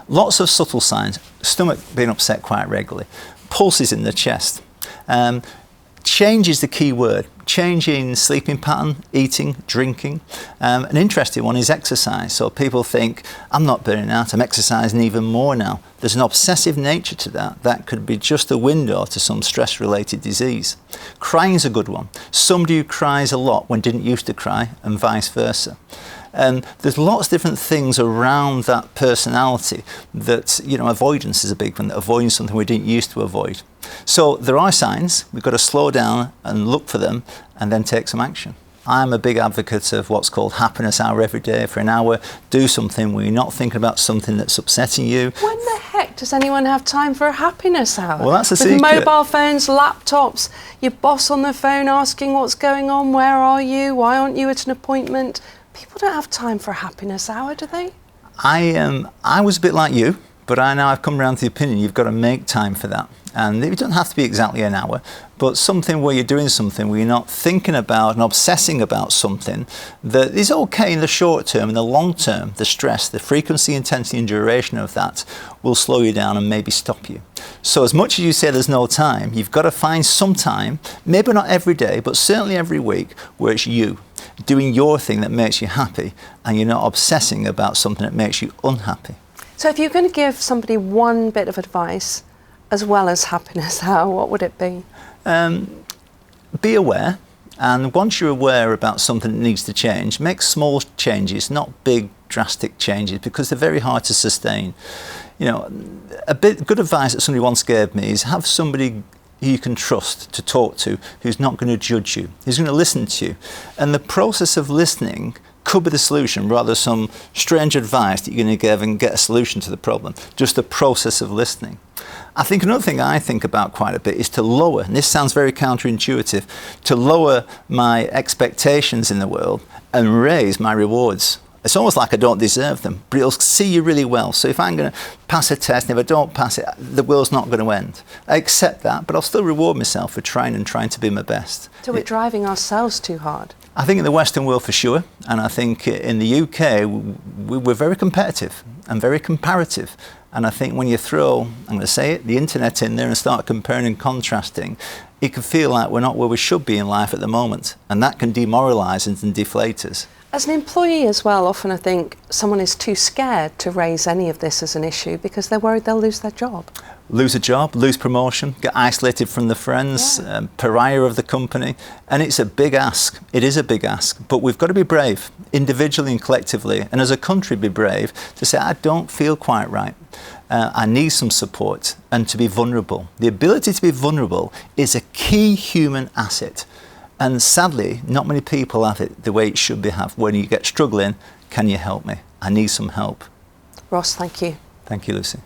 Lots of subtle signs. Stomach being upset quite regularly. Pulses in the chest. Change is the key word. Change in sleeping pattern, eating, drinking. An interesting one is exercise. So people think, I'm not burning out, I'm exercising even more now. There's an obsessive nature to that. That could be just a window to some stress-related disease. Crying is a good one. Somebody who cries a lot when didn't used to cry, and vice versa. And there's lots of different things around that personality that, avoidance is a big one, avoiding something we didn't used to avoid. So there are signs, we've got to slow down and look for them and then take some action. I'm a big advocate of what's called happiness hour every day. For an hour, do something where you're not thinking about something that's upsetting you. When the heck does anyone have time for a happiness hour? Well, that's a secret. With mobile phones, laptops, your boss on the phone asking what's going on, where are you, why aren't you at an appointment? People don't have time for a happiness hour, do they? I was a bit like you, but I've come around to the opinion you've got to make time for that. And it doesn't have to be exactly an hour, but something where you're doing something where you're not thinking about and obsessing about something that is okay in the short term. In the long term, the stress, the frequency, intensity and duration of that will slow you down and maybe stop you. So as much as you say there's no time, you've got to find some time, maybe not every day, but certainly every week, where it's you doing your thing that makes you happy and you're not obsessing about something that makes you unhappy. So if you're going to give somebody one bit of advice as well as happiness, what would it be? Be aware, and once you're aware about something that needs to change, make small changes, not big drastic changes, because they're very hard to sustain. Good advice that somebody once gave me is have somebody who you can trust to talk to, who's not going to judge you, who's going to listen to you. And the process of listening could be the solution, rather some strange advice that you're going to give and get a solution to the problem. Just the process of listening. I think another thing I think about quite a bit is to lower, and this sounds very counterintuitive, to lower my expectations in the world and raise my rewards. It's almost like I don't deserve them, but it'll see you really well. So if I'm going to pass a test, and if I don't pass it, the world's not going to end. I accept that, but I'll still reward myself for trying to be my best. So we're driving ourselves too hard? I think in the Western world for sure, and I think in the UK we're very competitive and very comparative. And I think when you throw, I'm going to say it, the internet in there and start comparing and contrasting, it can feel like we're not where we should be in life at the moment. And that can demoralise and deflate us. As an employee as well, often I think someone is too scared to raise any of this as an issue because they're worried they'll lose their job. Lose a job, lose promotion, get isolated from the friends, pariah of the company. And it's a big ask. It is a big ask. But we've got to be brave, individually and collectively. And as a country, be brave to say, I don't feel quite right. I need some support, and to be vulnerable. The ability to be vulnerable is a key human asset. And sadly, not many people have it the way it should be have. When you get struggling, can you help me? I need some help. Ross, thank you. Thank you, Lucy.